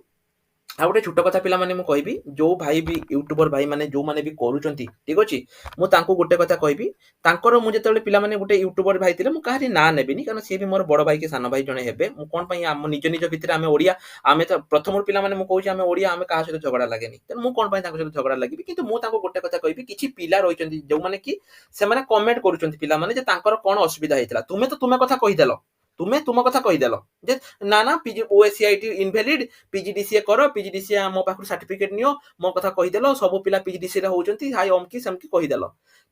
ଆଉ ଗୋଟେ ଛୋଟ କଥା ପିଲାମାନେ ମୁଁ କହିବି ଯୋଉ ଭାଇ ବି ୟୁଟ୍ୟୁବର ଭାଇ ମାନେ ଯୋଉମାନେ ବି କରୁଛନ୍ତି ଠିକ ଅଛି ମୁଁ ତାଙ୍କୁ ଗୋଟେ କଥା କହିବି ତାଙ୍କର ମୁଁ ଯେତେବେଳେ ପିଲାମାନେ ଗୋଟେ ୟୁଟ୍ୟୁବର ଭାଇ ଥିଲେ ମୁଁ କାହାରି ନାଁ ନେବିନି କାରଣ ସିଏ ବି ମୋର ବଡ ଭାଇ କି ସାନ ଭାଇ ଜଣେ ହେବେ ମୁଁ କଣ ପାଇଁ ଆମ ନିଜ ନିଜ ଭିତରେ ଆମେ ଓଡିଆ ଆମେ ତ ପ୍ରଥମରୁ ପିଲାମାନେ ମୁଁ କହୁଛି ଆମେ ଓଡିଆ ଆମେ କାହା ସହିତ ଝଗଡା ଲାଗେନି ତେଣୁ ମୁଁ କଣ ପାଇଁ ତାଙ୍କ ସହିତ ଝଗଡା ଲାଗିବି। କିନ୍ତୁ ମୁଁ ତାଙ୍କୁ ଗୋଟେ କଥା କହିବି କିଛି ପିଲା ରହିଛନ୍ତି ଯୋଉମାନେ କି ସେମାନେ କମେଣ୍ଟ କରୁଛନ୍ତି ପିଲାମାନେ ଯେ ତାଙ୍କର କଣ ଅସୁବିଧା ହେଇଥିଲା ତୁମେ ତ ତୁମ କଥା କହିଦେଲ ତୁମେ ତୁମ କଥା କହିଦେଲ ଯେ ନା ନା ପିଜି ଓଏସିଆଇଟି ଇନଭ୍ୟାଲିଡ ପିଜିଡିସିଏ କର ପିଜିଡିସିଏ ମୋ ପାଖରୁ ସାର୍ଟିଫିକେଟ ନିଅ ମୋ କଥା କହିଦେଲ ସବୁ ପିଲା ପିଜିଡିସିଏ ରେ ହଉଛନ୍ତି ହାଇ ଅମକି ସେମକି କହିଦେଲ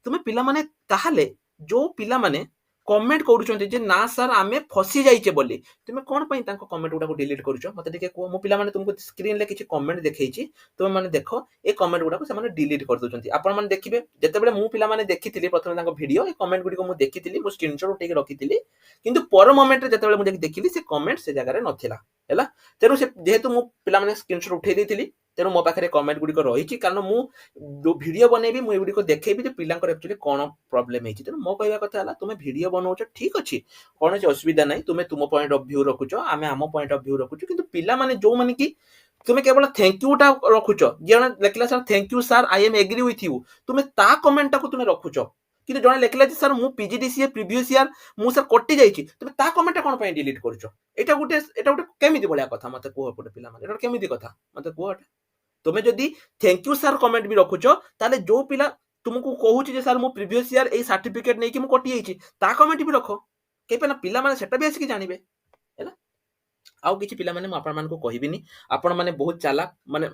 ତୁମେ ପିଲାମାନେ ତାହେଲେ ଯୋଉ ପିଲାମାନେ କମେଣ୍ଟ କରୁଛନ୍ତି ଯେ ନା ସାର୍ ଆମେ ଫସି ଯାଇଛେ ବୋଲି ତୁମେ କଣ ପାଇଁ ତାଙ୍କ କମେଣ୍ଟ ଗୁଡାକୁ ଡିଲିଟ କରୁଛ ମତେ ଟିକେ କୁହ। ମୁଁ ପିଲାମାନେ ତୁମକୁ ସ୍କ୍ରିନରେ କିଛି କମେଣ୍ଟ ଦେଖେଇଛି ତୁମେ ମାନେ ଦେଖ ଏ କମେଣ୍ଟ ଗୁଡାକୁ ସେମାନେ ଡିଲିଟ କରିଦଉଛନ୍ତି ଆପଣ ମାନେ ଦେଖିବେ ଯେତେବେଳେ ମୁଁ ପିଲାମାନେ ଦେଖିଥିଲି ପ୍ରଥମେ ତାଙ୍କ ଭିଡିଓ ଏ କମେଣ୍ଟ ଗୁଡିକ ମୁଁ ଦେଖିଥିଲି ମୁଁ ସ୍କ୍ରିନଶଟ ଉଠେଇକି ରଖିଥିଲି କିନ୍ତୁ ପର ମୋମେଣ୍ଟରେ ଯେତେବେଳେ ମୁଁ ଯାଇକି ଦେଖିଲି ସେ କମେଣ୍ଟ ସେ ଜାଗାରେ ନଥିଲା ହେଲା। ତେଣୁ ସେ ଯେହେତୁ ମୁଁ ପିଲାମାନେ ସ୍କ୍ରିନଶଟ ଉଠେଇ ଦେଇଥିଲି ତେଣୁ ମୋ ପାଖରେ କମେଣ୍ଟ ଗୁଡିକ ରହିଛି କାରଣ ମୁଁ ଯୋଉ ଭିଡିଓ ବନେଇବି ମୁଁ ଏଗୁଡିକ ଦେଖେଇବି ଯେ ପିଲାଙ୍କର ଆକ୍ଚୁଆଲି କଣ ପ୍ରୋବ୍ଲେମ ହେଇଛି। ତେଣୁ ମୋ କହିବା କଥା ହେଲା ତୁମେ ଭିଡିଓ ବନଉଛ ଠିକ ଅଛି କୌଣସି ଅସୁବିଧା ନାହିଁ ତୁମେ ତୁମ ପଏଣ୍ଟ ଅଫ ଭ୍ୟୁ ରଖୁଛ ଆମେ ଆମ ପଏଣ୍ଟ ଅଫ ଭ୍ୟୁ ରଖୁଛୁ କିନ୍ତୁ ପିଲାମାନେ ଯୋଉମାନେ କି ତୁମେ କେବଳ ଥ୍ୟାଙ୍କ ୟୁ ଟା ରଖୁଛ ଜଣେ ଲେଖିଲା sir thank you sir I am agree with you ତୁମେ ତା କମେଣ୍ଟ ଟାକୁ ତୁମେ ରଖୁଛ କିନ୍ତୁ ଜଣେ ଲେଖିଲା ଯେ ସାର୍ ମୁଁ ପିଜିଡିସିଏ ପ୍ରିଭିୟସ ଇୟର ମୁଁ ସାର୍ କଟି ଯାଇଛି ତୁମେ ତା କମେଣ୍ଟ କଣ ପାଇଁ ଡିଲିଟ କରୁଛ ଏଟା ଗୋଟେ କେମିତି ଭଳିଆ କଥା ମତେ କୁହ ଗୋଟେ ପିଲାମାନେ ଏଟା କେମିତି କଥା ମତେ କୁହ ଏଟା। ତୁମେ ଯଦି ଥ୍ୟାଙ୍କ ୟୁ ସାର୍ କମେଣ୍ଟ ବି ରଖୁଛ ତାହେଲେ ଯୋଉ ପିଲା ତୁମକୁ କହୁଛି ଯେ ସାର୍ ମୁଁ ପ୍ରିଭିୟସ ଇୟର ଏଇ ସାର୍ଟିଫିକେଟ ନେଇକି ମୁଁ କଟି ଯାଇଛି ତା କମେଣ୍ଟ ବି ରଖ କେବେ ନା ପିଲାମାନେ ସେଟା ବି ଆସିକି ଜାଣିବେ ହେଲା। ଆଉ କିଛି ପିଲାମାନେ ମୁଁ ଆପଣମାନଙ୍କୁ କହିବିନି ଆପଣମାନେ ବହୁତ ଚାଲାକ ମାନେ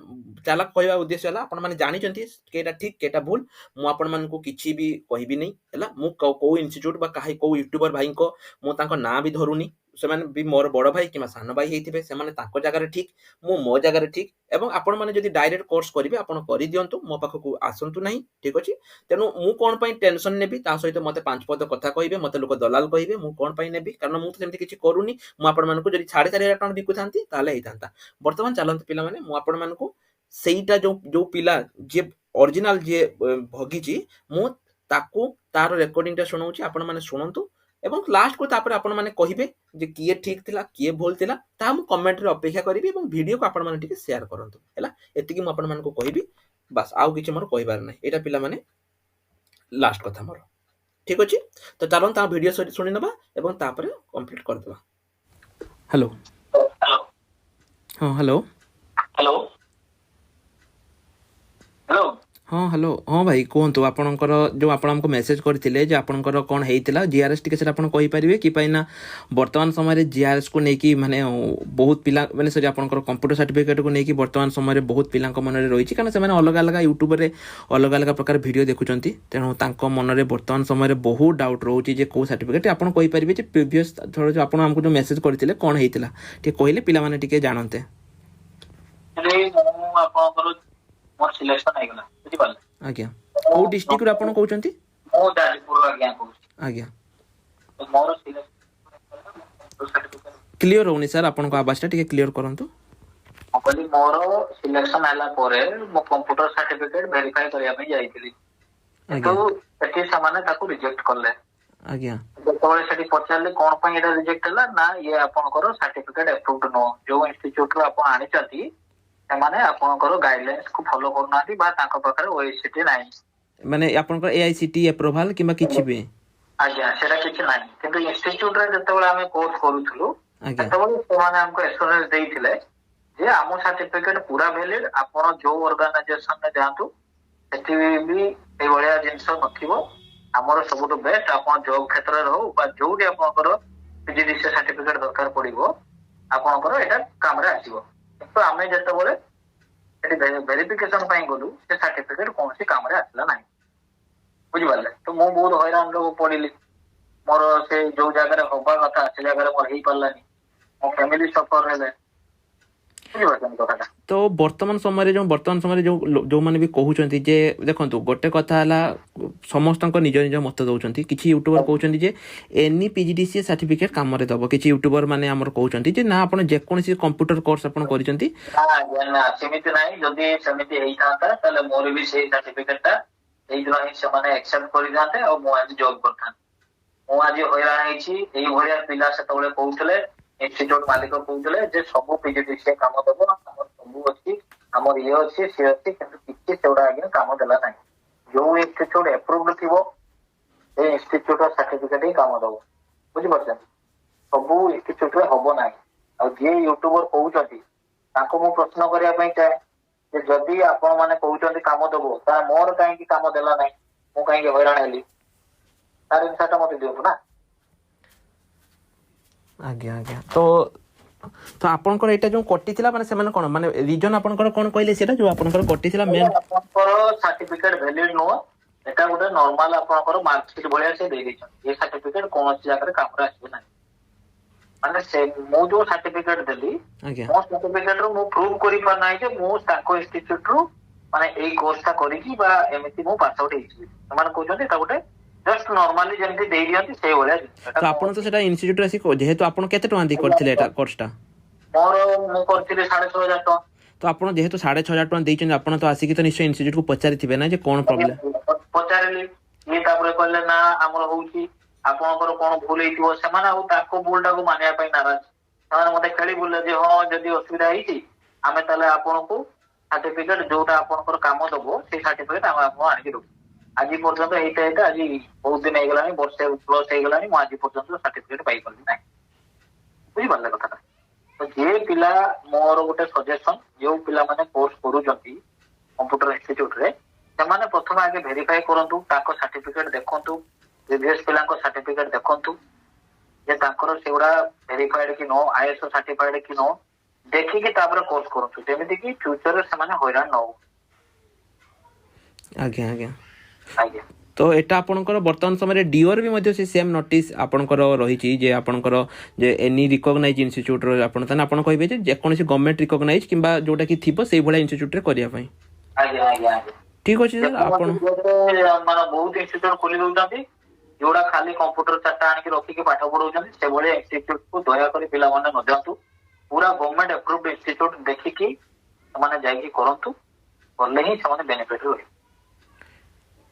ଚାଲାକ କହିବା ଉଦ୍ଦେଶ୍ୟ ହେଲା ଆପଣମାନେ ଜାଣିଛନ୍ତି କେଟା ଠିକ କେଟା ଭୁଲ ମୁଁ ଆପଣମାନଙ୍କୁ କିଛି ବି କହିବିନି ହେଲା। ମୁଁ କୋଉ ଇନଷ୍ଟିଚ୍ୟୁଟ ବା କୋଉ ୟୁଟ୍ୟୁବର ଭାଇଙ୍କ ମୁଁ ତାଙ୍କ ନାଁ ବି ଧରୁନି ସେମାନେ ବି ମୋର ବଡ ଭାଇ କିମ୍ବା ସାନ ଭାଇ ହେଇଥିବେ ସେମାନେ ତାଙ୍କ ଜାଗାରେ ଠିକ ମୁଁ ମୋ ଜାଗାରେ ଠିକ ଏବଂ ଆପଣମାନେ ଯଦି ଡାଇରେକ୍ଟ କୋର୍ସ କରିବେ ଆପଣ କରିଦିଅନ୍ତୁ ମୋ ପାଖକୁ ଆସନ୍ତୁ ନାହିଁ ଠିକ ଅଛି। ତେଣୁ ମୁଁ କଣ ପାଇଁ ଟେନସନ ନେବି ତା ସହିତ ମତେ 5 ପଦ କଥା କହିବେ ମତେ ଲୋକ ଦଲାଲ କହିବେ ମୁଁ କଣ ପାଇଁ ନେବି କାରଣ ମୁଁ ତ ସେମିତି କିଛି କରୁନି ମୁଁ ଆପଣମାନଙ୍କୁ ଯଦି 4,500 ଟଙ୍କା ବିକୁଥାନ୍ତି ତାହେଲେ ହେଇଥାନ୍ତା। ବର୍ତ୍ତମାନ ଚାଲନ୍ତୁ ପିଲାମାନେ ମୁଁ ଆପଣମାନଙ୍କୁ ସେଇଟା ଯୋଉ ଯୋଉ ପିଲା ଯିଏ ଅରିଜିନାଲ ଯିଏ ଭଗିଛି ମୁଁ ତାକୁ ତାର ରେକର୍डिଂଟା ଶୁଣାଉଛି, ଆପଣମାନେ ଶୁଣନ୍ତୁ ଏବଂ ଲାଷ୍ଟକୁ ତାପରେ ଆପଣମାନେ କହିବେ ଯେ କିଏ ଠିକ୍ ଥିଲା କିଏ ଭୁଲ ଥିଲା, ତାହା ମୁଁ କମେଣ୍ଟରେ ଅପେକ୍ଷା କରିବି ଏବଂ ଭିଡ଼ିଓକୁ ଆପଣମାନେ ଟିକେ ସେୟାର କରନ୍ତୁ ହେଲା। ଏତିକି ମୁଁ ଆପଣମାନଙ୍କୁ କହିବି, ବାସ୍ ଆଉ କିଛି ମୋର କହିବାର ନାହିଁ। ଏଇଟା ପିଲାମାନେ ଲାଷ୍ଟ କଥା ମୋର, ଠିକ୍ ଅଛି। ତ ଚାଲନ୍ତୁ ତା ଭିଡ଼ିଓ ଶୁଣି ନେବା ଏବଂ ତାପରେ କମ୍ପ୍ଲିଟ୍ କରିଦେବା। ହ୍ୟାଲୋ, ହଁ ହ୍ୟାଲୋ ହ୍ୟାଲୋ ହ୍ୟାଲୋ ହଁ ହ୍ୟାଲୋ, ହଁ ଭାଇ କୁହନ୍ତୁ। ଆପଣଙ୍କର ଯେଉଁ ଆପଣ ଆମକୁ ମେସେଜ୍ କରିଥିଲେ ଯେ ଆପଣଙ୍କର କ'ଣ ହେଇଥିଲା ଜିଆର୍ଏସ୍, ଟିକେ ସେଟା ଆପଣ କହିପାରିବେ କି? ପାଇଁ ନା ବର୍ତ୍ତମାନ ସମୟରେ ଜିଆର୍ଏସ୍କୁ ନେଇକି ମାନେ ବହୁତ ପିଲା ମାନେ ସରି ଆପଣଙ୍କର କମ୍ପ୍ୟୁଟର ସାର୍ଟିଫିକେଟ୍କୁ ନେଇକି ବର୍ତ୍ତମାନ ସମୟରେ ବହୁତ ପିଲାଙ୍କ ମନରେ ରହିଛି, କାରଣ ସେମାନେ ଅଲଗା ଅଲଗା ୟୁଟ୍ୟୁବରେ ଅଲଗା ଅଲଗା ପ୍ରକାର ଭିଡ଼ିଓ ଦେଖୁଛନ୍ତି। ତେଣୁ ତାଙ୍କ ମନରେ ବର୍ତ୍ତମାନ ସମୟରେ ବହୁତ ଡାଉଟ୍ ରହୁଛି ଯେ କେଉଁ ସାର୍ଟିଫିକେଟ୍। ଆପଣ କହିପାରିବେ ଯେ ପ୍ରିଭିୟସ୍ ଥର ଯେଉଁ ଆପଣ ଆମକୁ ଯେଉଁ ମେସେଜ୍ କରିଥିଲେ କ'ଣ ହେଇଥିଲା, ଟିକେ କହିଲେ ପିଲାମାନେ ଟିକେ ଜାଣନ୍ତେ। ମୁଁ ଆପଣଙ୍କର ମୋର ସିଲେକ୍ସନ ହେଇଗଲା, ବୁଝିପାରିଲେ? ଆଜ୍ଞା, କେଉଁ ଡିଷ୍ଟ୍ରିକ୍ଟରୁ ଆପଣ କହୁଛନ୍ତି? ମୁଁ ଯାଜପୁରରୁ ଆଜ୍ଞା କହୁଛି। ଆଜ୍ଞା, ମୋର ସିଲେକ୍ସନ କ୍ଲିୟର ହଉନି ସାର୍, ଆପଣଙ୍କ ଆବାଜଟା ଟିକେ କ୍ଲିୟର କରନ୍ତୁ। ମୁଁ କହିଲି ମୋର ସିଲେକ୍ସନ ହେଲା ପରେ ମୁଁ କମ୍ପ୍ୟୁଟର ସାର୍ଟିଫିକେଟ ଭେରିଫାଇ କରିବା ପାଇଁ ଯାଇଥିଲି, କିନ୍ତୁ ସେଠି ସେମାନେ ତାକୁ ରିଜେକ୍ଟ କଲେ। ଆଜ୍ଞା, ଯେତେବେଳେ ସେଠି ପଚାରିଲେ କ'ଣ ପାଇଁ ଏଇଟା ରିଜେକ୍ଟ ହେଲା, ନା ଇଏ ଆପଣଙ୍କର ସାର୍ଟିଫିକେଟ ଆପ୍ରୁଭଡ ନୁହଁ, ଯୋଉ ଇନଷ୍ଟିଚ୍ୟୁଟରୁ ଆପଣ ଆଣିଛନ୍ତି ସେମାନେ ଆପଣଙ୍କର ଗାଇଡଲାଇନ୍ସ କୁ ଫଲୋ କରୁନାହାନ୍ତି ବା ତାଙ୍କ ପାଖରେ ଓଏସିଟି ନାହିଁ। ମାନେ ଆପଣଙ୍କର AICTE ଆପ୍ରୁଭାଲ କିମ୍ବା କିଛି ବି? ଆଜ୍ଞା, ସେଟା କିଛି ନାହିଁ। କିନ୍ତୁ ଇନଷ୍ଟିଚ୍ୟୁଟରେ ଯେତେବେଳେ ଆମେ କୋର୍ସ କରୁଥିଲୁ ଆଜ୍ଞା, ସେତେବେଳେ ସେମାନେ ଆମକୁ ଏସ୍ୟୁରାନ୍ସ ଦେଇଥିଲେ ଯେ ଆମ ସାର୍ଟିଫିକେଟ ପୁରା ଭ୍ୟାଲିଡ, ଆପଣ ଯୋଉ ଅର୍ଗାନାଇଜେସନରେ ଯାଆନ୍ତୁ ସେଠି ବି ଏଇଭଳିଆ ଜିନିଷ ନଥିବ, ଆମର ସବୁଠୁ ବେଷ୍ଟ, ଆପଣ ଜବ୍ କ୍ଷେତ୍ରରେ ହଉ ବା ଯୋଉଠି ଆପଣଙ୍କର PGDCA ସାର୍ଟିଫିକେଟ ଦରକାର ପଡିବ ଆପଣଙ୍କର ଏଇଟା କାମରେ ଆସିବ। କିନ୍ତୁ ଆମେ ଯେତେବେଳେ ସେଠି ଭେରିଫିକେସନ ପାଇଁ ଗଲୁ ସେ ସାର୍ଟିଫିକେଟ କୌଣସି କାମରେ ଆସିଲା ନାହିଁ, ବୁଝିପାରିଲେ? ତ ମୁଁ ବହୁତ ହଇରାଣରେ ପଡିଲି। ମୋର ସେ ଯୋଉ ଜାଗାରେ ହବା କଥା ସେ ଜାଗାରେ ମୋର ହେଇପାରିଲାନି, ମୋ ଫ୍ୟାମିଲି ସଫର ହେଲେ, ବୁଝିପାରୁଛନ୍ତି କଥାଟା? ତ ବର୍ତ୍ତମାନ ସମୟରେ ଯୋଉମାନେ ବି କହୁଛନ୍ତି ଯେ ଦେଖନ୍ତୁ, ଗୋଟେ କଥା ହେଲା ସମସ୍ତଙ୍କ ନିଜ ନିଜ ମତ ଦଉଛନ୍ତି। କିଛି ୟୁଟ୍ୟୁବର କହୁଛନ୍ତି ଯେ ଏନି PGDCA ସାର୍ଟିଫିକେଟ କାମରେ ଦବ, କିଛି ୟୁଟ୍ୟୁବର ମାନେ ଆମର କହୁଛନ୍ତି ଯେ ନା ଆପଣ ଯେକୌଣସି କମ୍ପ୍ୟୁଟର କୋର୍ସ ଆପଣ କରିଛନ୍ତି। ନା, ସେମିତି ନାହିଁ। ଯଦି ସେମିତି ହେଇଥାନ୍ତା ତାହେଲେ ମୋର ବି ସେଇ ସାର୍ଟିଫିକେଟ ଟା ସେଇଦିନ ହିଁ ସେମାନେ ଆକ୍ସେପ୍ଟ କରିଥାନ୍ତେ ଆଉ ମୁଁ ଆଜି ଜବ୍ କରିଥାନ୍ତି। ମୁଁ ଆଜି ହଇରାଣ ହେଇଛି। ଏଇଭଳିଆ ପିଲା ସେତେବେଳେ କହୁଥିଲେ, ଇନଷ୍ଟିଚ୍ୟୁଟ ମାଲିକ କହୁଥିଲେ ଯେ ସବୁ PGDCA କାମ ଦବ, ଆମର ସବୁ ଅଛି, ଆମର ଇଏ ଅଛି ସିଏ ଅଛି, କିନ୍ତୁ କିଛି ସେଗୁଡା ଆଜ୍ଞା କାମ ଦେଲା ନାହିଁ। ଯୋଉ ଇନଷ୍ଟିଚ୍ୟୁଟ ଆପ୍ରୁଭଡ ଥିବ ସେ ଇନଷ୍ଟିଚ୍ୟୁଟ ସାର୍ଟିଫିକେଟ ହିଁ କାମ ଦବ, ବୁଝିପାରୁଛନ୍ତି? ସବୁ ଇନଷ୍ଟିଚ୍ୟୁଟରେ ହବ ନାହିଁ। ଆଉ ଯିଏ ୟୁଟ୍ୟୁବର କହୁଛନ୍ତି ତାଙ୍କୁ ମୁଁ ପ୍ରଶ୍ନ କରିବା ପାଇଁ ଚାହେଁ ଯେ ଯଦି ଆପଣ ମାନେ କହୁଛନ୍ତି କାମ ଦବ, ତାହେଲେ ମୋର କାହିଁକି କାମ ଦେଲା ନାହିଁ, ମୁଁ କାହିଁକି ହଇରାଣ ହେଲି, ତାର ଜିନିଷଟା ମତେ ଦିଅନ୍ତୁ ନା। ଆଜ୍ଞା ଆଜ୍ଞା, ତ ଆପଣଙ୍କର ଏଇଟା ଯୋଉ କଟିଥିଲା ମାନେ ସେମାନେ କ'ଣ ମାନେ ରିଜନ ଆପଣଙ୍କର କ'ଣ କହିଲେ? ସେଟା ଯୋଉ ଆପଣଙ୍କର କଟିଥିଲା ମେନ୍ ଆପଣଙ୍କର ସାର୍ଟିଫିକେଟ ଭ୍ୟାଲିଡ ନୁହଁ, ଏଟା ଗୋଟେ ନର୍ମାଲ ଆପଣଙ୍କର ମାର୍କସିଟ ଭଳିଆ ସେ ଦେଇ ଦେଇଛନ୍ତି। ଏ ସାର୍ଟିଫିକେଟ କୌଣସି ଜାଗାରେ କାମରେ ଆସିବ ନାହିଁ। ମାନେ ମୁଁ ଯୋଉ ସାର୍ଟିଫିକେଟ ଦେଲି ମୋ ସାର୍ଟିଫିକେଟ ରୁ ମୁଁ ପ୍ରୁଭ କରିପାରୁ ନାହିଁ ଯେ ମୁଁ ତାଙ୍କ ଇନଷ୍ଟିଚ୍ୟୁଟ ରୁ ମାନେ ଏଇ କୋର୍ସଟା କରିକି ବା ଏମିତି ମୁଁ ପାସ୍ ଆଉଟ୍ ହେଇଛି। ସେମାନେ କହୁଛନ୍ତି ଏଟା ଗୋଟେ ଜଷ୍ଟ ନର୍ମାଲି ଯେମିତି ଦେଇ ଦିଅନ୍ତି ସେଇଭଳିଆ ଜିନିଷ। ତ ଆପଣ ତ ସେଟା ଇନଷ୍ଟିଚ୍ୟୁଟରେ ଆସି ଯେହେତୁ ଆପଣ କେତେ ଟଙ୍କା ଦେଇ କରିଥିଲେ ଏଟା କୋର୍ସଟା? ମୁଁ କରିଥିଲି 6,500 ଟଙ୍କା। ତ ଆପଣ ଯେହେତୁ 6,500 ଟଙ୍କା ଦେଇଛନ୍ତି, ଆପଣ ତ ଆସିକି ତ ନିଶ୍ଚୟ ଇନଷ୍ଟିଚ୍ୟୁଟକୁ ପଚାରିଥିବେ ନା ଯେ କ'ଣ ପ୍ରୋବ୍ଲେମ? ପଚାରିଲି, ଇଏ ତାପରେ କହିଲେ ନା ଆମର ହଉଛି, ଆପଣଙ୍କର କ'ଣ ଭୁଲ ହେଇଥିବ। ସେମାନେ ଆଉ ତାଙ୍କ ଭୁଲଟାକୁ ମାନିବା ପାଇଁ ନାରାଜ। ସେମାନେ ମତେ ଖେଳି ବୁଲେ ଯେ ହଁ ଯଦି ଅସୁବିଧା ହେଇଛି ଆମେ ତାହେଲେ ଆପଣଙ୍କୁ ସାର୍ଟିଫିକେଟ ଯୋଉଟା ଆପଣଙ୍କର କାମ ଦବ ସେଇ ସାର୍ଟିଫିକେଟ ଆମେ ଆପଣଙ୍କୁ ଆଣିକି ଦବୁ। ଆଜି ପର୍ଯ୍ୟନ୍ତ ଏଇଟା ଆଜି ବହୁତ ଦିନ ହେଇଗଲାଣି, ବର୍ଷେ ପ୍ଲସ ହେଇଗଲାଣି, ମୁଁ ଆଜି ପର୍ଯ୍ୟନ୍ତ ସାର୍ଟିଫିକେଟ ପାଇପାରିଲି ନାହିଁ, ବୁଝିପାରିଲେ କଥାଟା? ତ ଯିଏ ପିଲା, ମୋର ଗୋଟେ ସଜେସନ, ଯୋଉ ପିଲାମାନେ କୋର୍ସ କରୁଛନ୍ତି କମ୍ପ୍ୟୁଟର ଇନଷ୍ଟିଚ୍ୟୁଟରେ ସେମାନେ ପ୍ରଥମେ ଆଗେ ଭେରିଫାଇ କରନ୍ତୁ, ତାଙ୍କ ସାର୍ଟିଫିକେଟ ଦେଖନ୍ତୁ, ପ୍ରିଭିୟସ ପିଲାଙ୍କ ସାର୍ଟିଫିକେଟ ଦେଖନ୍ତୁ ଯେ ତାଙ୍କର ସେଗୁଡା ଭେରିଫାଇଡ କି ନ, ISO ସାର୍ଟିଫାଇଡ କି ନ, ଦେଖିକି ତାପରେ କୋର୍ସ କରନ୍ତୁ, ଯେମିତି କି ଫ୍ୟୁଚରରେ ସେମାନେ ହଇରାଣ ନ ହଉ। ଆଜ୍ଞା ଆଜ୍ଞା, ଆଜ୍ଞା, ତ ଏଟା ଆପଣଙ୍କର ବର୍ତ୍ତମାନ ସମୟରେ ଡିଓର ବି ମଧ୍ୟ ସେ ସେମ୍ ନୋଟିସ୍ ଆପଣଙ୍କର ରହିଛି ଯେ ଆପଣଙ୍କର ଯେ ଏନି ରିକଗ୍ନାଇଜ୍ ଇନଷ୍ଟିଚ୍ୟୁଟର ଆପଣ ତାହେଲେ ଆପଣ କହିବେ ଯେ ଯେକୌଣସି ଗଭର୍ଣ୍ଣମେଣ୍ଟ ରିକଗ୍ନାଇଜ୍ କିମ୍ବା ଯୋଉଟା କି ଥିବ ସେଇଭଳିଆ ଇନଷ୍ଟିଚ୍ୟୁଟରେ କରିବା ପାଇଁ। ଆଜ୍ଞା ଆଜ୍ଞା ଆଜ୍ଞା, ଠିକ୍ ଅଛି ସାର୍। ଆପଣ ମାନେ ବହୁତ ଇନଷ୍ଟିଚ୍ୟୁଟ ଖୋଲି ଦଉଛନ୍ତି ଯୋଉଟା ଖାଲି କମ୍ପ୍ୟୁଟର ଚାରିଟା ଆଣିକି ରଖିକି ପାଠ ପଢଉଛନ୍ତି। ସେଭଳିଆ ଇନଷ୍ଟିଚ୍ୟୁଟକୁ ଦୟାକରି ପିଲାମାନେ ନ ଯାଆନ୍ତୁ। ପୁରା ଗଭର୍ଣ୍ଣମେଣ୍ଟ ଆପ୍ରୁଭଡ ଇନଷ୍ଟିଚ୍ୟୁଟ ଦେଖିକି ସେମାନେ ଯାଇକି କରନ୍ତୁ, କଲେ ହିଁ ସେମାନେ ବେନିଫିଟ ରହିବେ।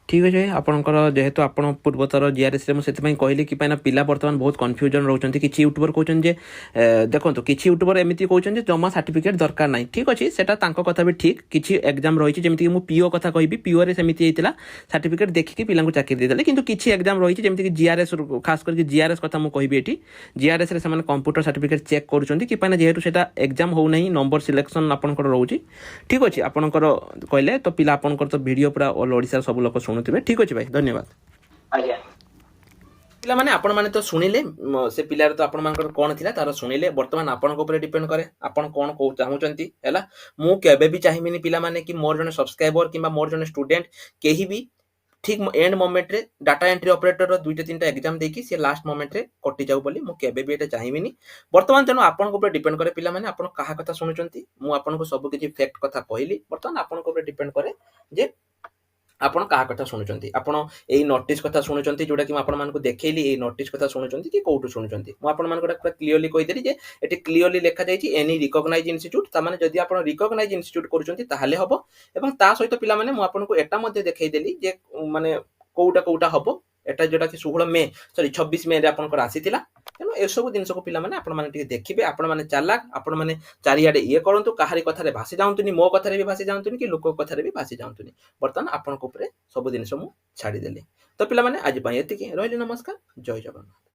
ठीक अच्छे आपंकर जेहेतु आप पूर्वतर जीआरएस मुझे कहली कि पिला बर्तमान बहुत कन्फ्यूजन रोचे कि यूट्यूबर कहते देखो किसी यूट्यूबर एमती कहते जमा सर्टिफिकेट दरकार ना ठीक अच्छे से कथा भी ठीक किसी एग्जाम रही जमीक मुझे पीओ कथा कहि पीओ सेमती होता सर्टिफिकेट देखिए पिला चाकरी देदेले कि किसी एग्जाम रही जमीक जीआरएस खास करके जीआरएस कथा मुझे कहबी जीआरएस से कंप्यूटर सर्टिफिकेट चेक कर जेहेतु से एग्जाम हो ना नंबर सिलेक्शन आपंकर रोचे ठीक अच्छे आपंकर कहले तो पिला आपंकर तो वीडियो पूरा ऑल ओडिशा सब लोग शुणुवे ठीक अच्छे भाई धन्यवाद ଆଜ୍ଞା पिला माने आपण माने तो सुनिले से पिलार तो आपण मानकर कोन थिला तार सुनिले वर्तमान आपन ऊपर डिपेंड करे आपण कोन को चाहउचंती हैला मु केबे भी चाहिमिनी पिला माने कि मोर जने सब्सक्राइबर किबा मोर जने स्टूडेंट केही भी ठीक एंड मोमेंट रे डाटा एंट्री ऑपरेटर रो दुईटा तीनटा एग्जाम देकी से लास्ट मोमेंट रे कटि जाउ बोली मु केबे भी एटा चाहिमिनी वर्तमान तेनो आपन ऊपर डिपेंड करे पिला माने आपण कहा कथा सुनुचंती मु आपन को सब किछि फैक्ट कथा कहली वर्तमान आपन ऊपर डिपेंड करे जे आपण कहा कथा शुणुचंती आपण एई नोटिस कथा शुणुचंती जोटा कि आपण मानको देखैली एई नोटिस कथा शुणुचंती कि कोउटु शुणुचंती मु आपण मानको पूरा क्लियरली कहि देली जे एटी क्लियरली लिखा जायछि एनी रिकॉग्नाइज इंस्टीट्यूट ता माने जदी आपण रिकॉग्नाइज इंस्टीट्यूट करूचंती ताहाले हबो एवं ता सहित पिला माने मु आपण को एटा मध्ये देखै देली जे माने कोउटा हबो एटा जोटा कि 16 मे सॉरी 26 मे रे आपण को आसीतिला तेनो ए सब दिन को पिला माने आपण माने टिके देखिबे आपण माने चालाक आपण माने चारियाडे ये करंतु काहारी कथारे भासी जाउंतुनी मो कथारे भी भासी जाउंतुनी कि लोक कथारे भी भासी जाउंतुनी वर्तमान आपण को ऊपर सब दिन मु छाडी देली तो पिला माने आज पई एतिकी रहली नमस्कार जय जगन्नाथ।